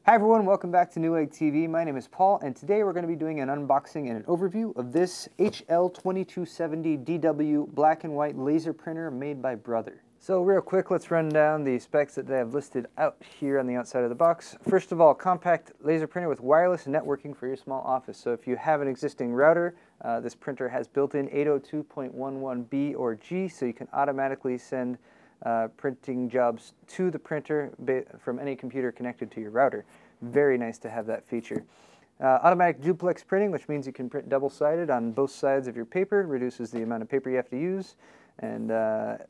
Hi everyone, welcome back to Newegg TV. My name is Paul, and today we're going to be doing an unboxing and an overview of this HL-2270DW black and white laser printer made by Brother. So real quick, let's run down the specs that they have listed out here on the outside of the box. First of all, compact laser printer with wireless networking for your small office. So if you have an existing router, this printer has built-in 802.11b or G, so you can automatically send printing jobs to the printer from any computer connected to your router. Very nice to have that feature. Automatic duplex printing, which means you can print double-sided on both sides of your paper, reduces the amount of paper you have to use. And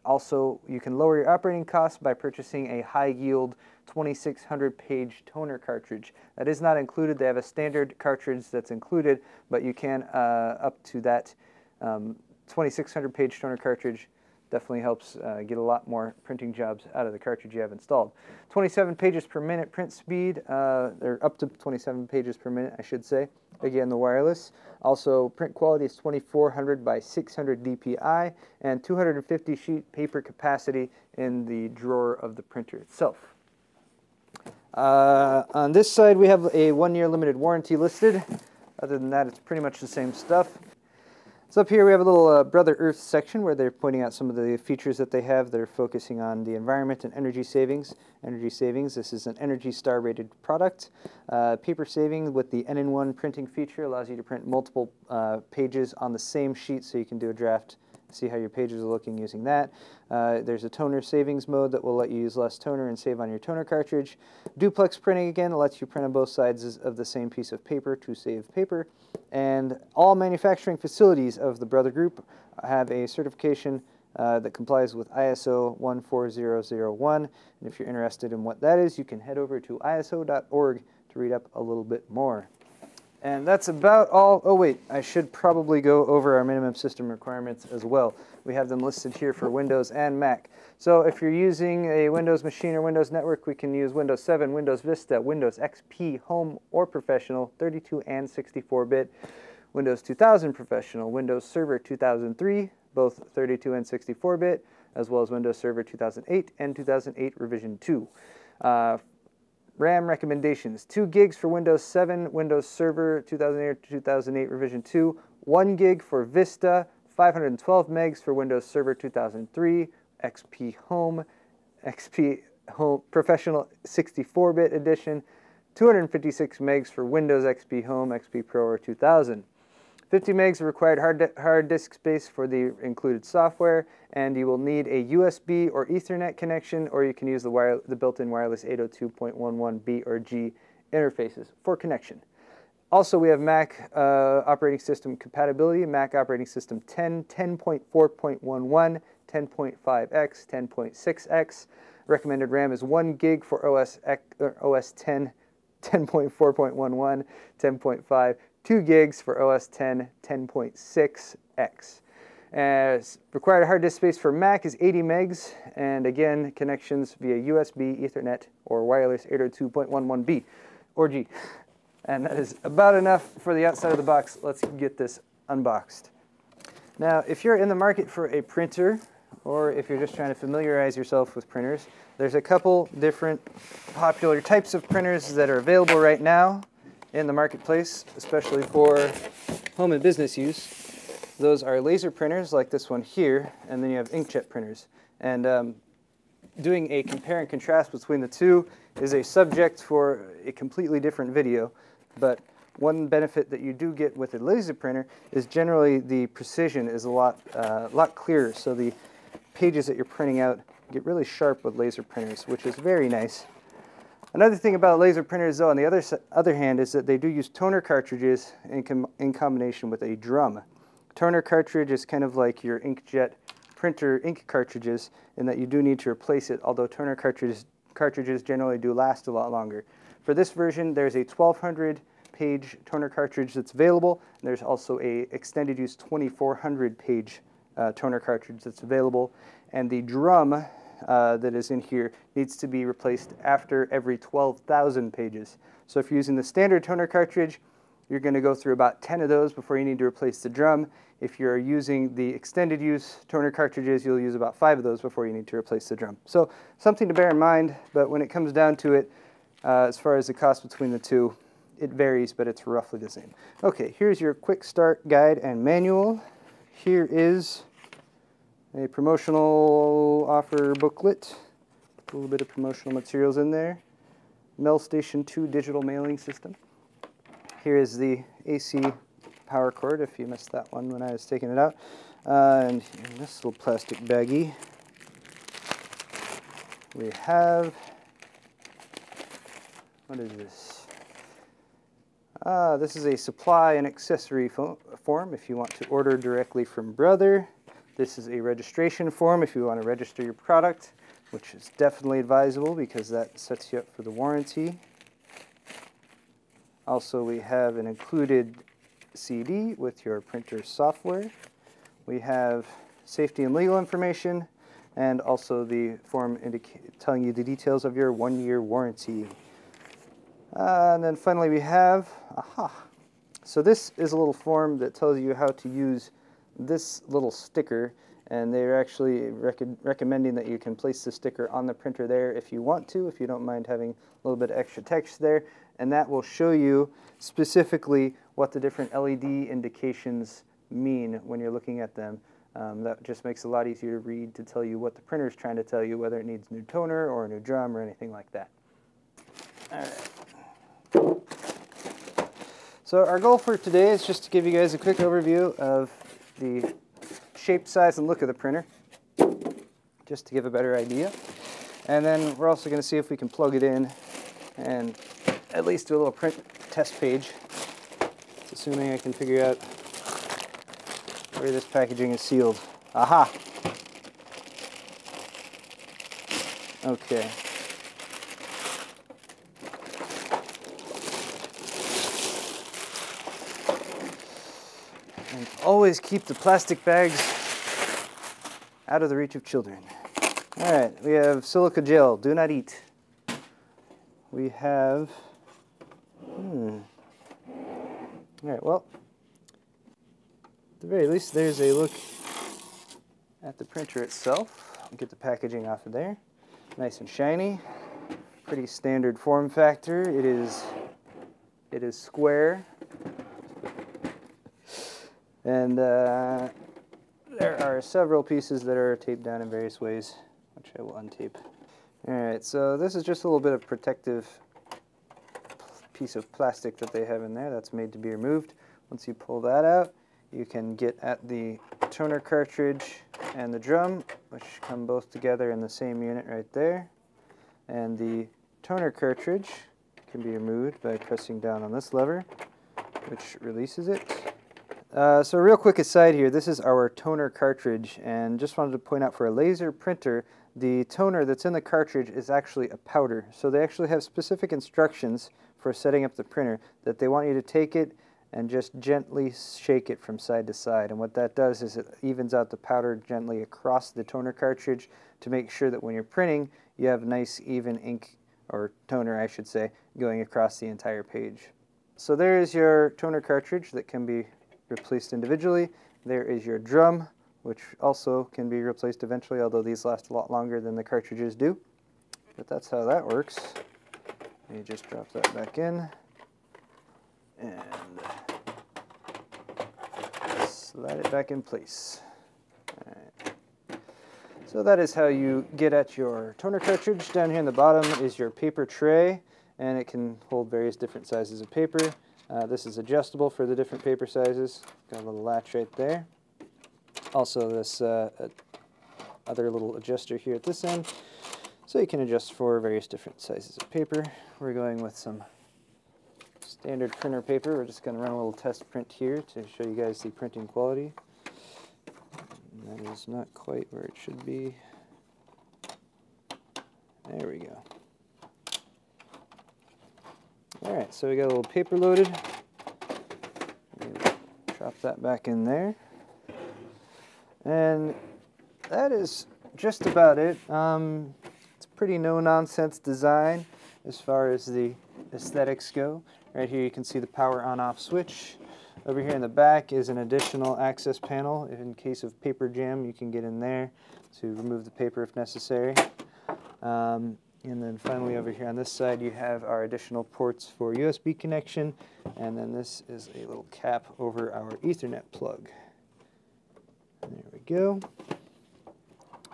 also, you can lower your operating costs by purchasing a high-yield 2600-page toner cartridge. That is not included. They have a standard cartridge that's included, but you can up to that 2600-page toner cartridge. Definitely helps get a lot more printing jobs out of the cartridge you have installed. 27 pages per minute print speed, or up to 27 pages per minute, I should say. Again, the wireless. Also, print quality is 2400 by 600 dpi, and 250 sheet paper capacity in the drawer of the printer itself. On this side, we have a 1-year limited warranty listed. Other than that, it's pretty much the same stuff. So up here we have a little Brother Earth section where they're pointing out some of the features that they have. They're focusing on the environment and energy savings. This is an Energy Star rated product. Paper saving with the N-in-1 printing feature allows you to print multiple pages on the same sheet, so you can do a draft, see how your pages are looking using that. There's a toner savings mode that will let you use less toner and save on your toner cartridge. Duplex printing, again, lets you print on both sides of the same piece of paper to save paper. And all manufacturing facilities of the Brother Group have a certification that complies with ISO 14001. And if you're interested in what that is, you can head over to iso.org to read up a little bit more. And that's about all. Oh wait, I should probably go over our minimum system requirements as well. We have them listed here for Windows and Mac. So if you're using a Windows machine or Windows network, we can use Windows 7, Windows Vista, Windows XP, Home or Professional, 32 and 64-bit, Windows 2000 Professional, Windows Server 2003, both 32 and 64-bit, as well as Windows Server 2008 and 2008 Revision 2. RAM recommendations: 2 gigs for Windows 7, Windows Server 2008 Revision 2, 1 gig for Vista, 512 megs for Windows Server 2003, XP Home Professional 64-bit edition, 256 megs for Windows XP Home, XP Pro, or 2000. 50 megs of required hard disk space for the included software, and you will need a USB or Ethernet connection, or you can use the built-in wireless 802.11b or G interfaces for connection. Also, we have Mac operating system compatibility: Mac operating system 10, 10.4.11, 10.5x, 10.6x. Recommended RAM is 1 gig for OS 10, 10.4.11, 10.5. 2 gigs for OS 10, 10.6x. Required hard disk space for Mac is 80 megs, and again, connections via USB, Ethernet, or wireless 802.11b or G. And that is about enough for the outside of the box. Let's get this unboxed. Now, if you're in the market for a printer, or if you're just trying to familiarize yourself with printers, there's a couple different popular types of printers that are available right now in the marketplace, especially for home and business use. Those are laser printers like this one here, and then you have inkjet printers. And doing a compare and contrast between the two is a subject for a completely different video, but one benefit that you do get with a laser printer is generally the precision is a lot clearer, so the pages that you're printing out get really sharp with laser printers, which is very nice. Another thing about laser printers, though, on the other hand, is that they do use toner cartridges in combination with a drum. Toner cartridge is kind of like your inkjet printer ink cartridges in that you do need to replace it, although toner cartridges generally do last a lot longer. For this version, there's a 1200-page toner cartridge that's available. There's also a extended use 2400-page toner cartridge that's available, and the drum that is in here needs to be replaced after every 12,000 pages. So if you're using the standard toner cartridge, you're going to go through about 10 of those before you need to replace the drum. If you're using the extended use toner cartridges, you'll use about 5 of those before you need to replace the drum. So something to bear in mind, but when it comes down to it, As far as the cost between the two, it varies, but it's roughly the same. Okay, here's your quick start guide and manual. Here is a promotional offer booklet, a little bit of promotional materials in there. Mel Station 2 digital mailing system. Here is the AC power cord, if you missed that one when I was taking it out. And in this little plastic baggie, we have, what is this? This is a supply and accessory form if you want to order directly from Brother. This is a registration form if you want to register your product, which is definitely advisable because that sets you up for the warranty. Also, we have an included CD with your printer software. We have safety and legal information, and also the form telling you the details of your 1-year warranty. And then finally we have, so this is a little form that tells you how to use this little sticker, and they're actually recommending that you can place the sticker on the printer there if you want to, if you don't mind having a little bit of extra text there, and that will show you specifically what the different LED indications mean when you're looking at them. That just makes it a lot easier to read, to tell you what the printer is trying to tell you, whether it needs new toner or a new drum or anything like that. All right. So our goal for today is just to give you guys a quick overview of the shape, size, and look of the printer, just to give a better idea. And then we're also going to see if we can plug it in and at least do a little print test page. It's assuming I can figure out where this packaging is sealed. Aha! Okay. And always keep the plastic bags out of the reach of children. All right, we have silica gel, do not eat. We have, all right, well, at the very least, there's a look at the printer itself. I'll get the packaging off of there. Nice and shiny. Pretty standard form factor. It is square. And there are several pieces that are taped down in various ways, which I will untape. Alright, so this is just a little bit of protective piece of plastic that they have in there that's made to be removed. Once you pull that out, you can get at the toner cartridge and the drum, which come both together in the same unit right there. And the toner cartridge can be removed by pressing down on this lever, which releases it. So real quick aside here, this is our toner cartridge, and just wanted to point out for a laser printer, the toner that's in the cartridge is actually a powder. So they actually have specific instructions for setting up the printer that they want you to take it and just gently shake it from side to side. And what that does is it evens out the powder gently across the toner cartridge to make sure that when you're printing, you have nice even ink, or toner I should say, going across the entire page. So there is your toner cartridge that can be replaced individually. There is your drum, which also can be replaced eventually, although these last a lot longer than the cartridges do. But that's how that works. You just drop that back in and slide it back in place. All right. So that is how you get at your toner cartridge. Down here in the bottom is your paper tray, and it can hold various different sizes of paper. This is adjustable for the different paper sizes. Got a little latch right there. Also this other little adjuster here at this end, so you can adjust for various different sizes of paper. We're going with some standard printer paper. We're just going to run a little test print here to show you guys the printing quality. And that is not quite where it should be. There we go. Alright, so we got a little paper loaded. Drop that back in there. And that is just about it. It's a pretty no-nonsense design as far as the aesthetics go. Right here you can see the power on-off switch. Over here in the back is an additional access panel. In case of paper jam, you can get in there to remove the paper if necessary. And then finally over here on this side you have our additional ports for USB connection, and then this is a little cap over our Ethernet plug. There we go.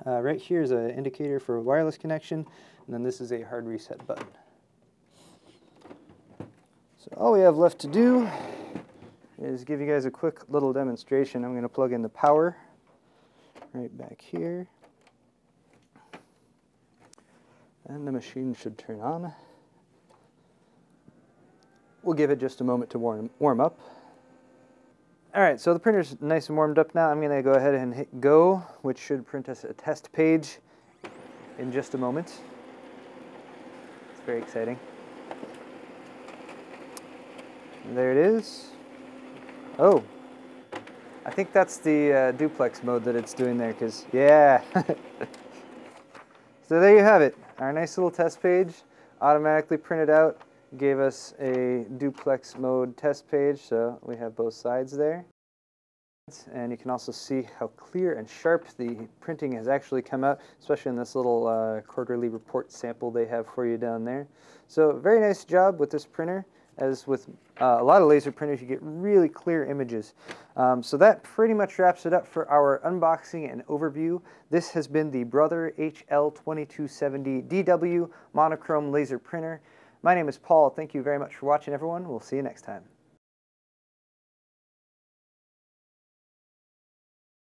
Right here is an indicator for wireless connection, and then this is a hard reset button. So all we have left to do is give you guys a quick little demonstration. I'm going to plug in the power right back here, and the machine should turn on. We'll give it just a moment to warm up. Alright, so the printer's nice and warmed up now. I'm going to go ahead and hit go, which should print us a test page in just a moment. It's very exciting. And there it is. Oh, I think that's the duplex mode that it's doing there, because, yeah. So there you have it. Our nice little test page, automatically printed out, gave us a duplex mode test page, so we have both sides there. And you can also see how clear and sharp the printing has actually come out, especially in this little quarterly report sample they have for you down there. So very nice job with this printer. As with a lot of laser printers, you get really clear images. So that pretty much wraps it up for our unboxing and overview. This has been the Brother HL-2270DW Monochrome Laser Printer. My name is Paul. Thank you very much for watching, everyone. We'll see you next time.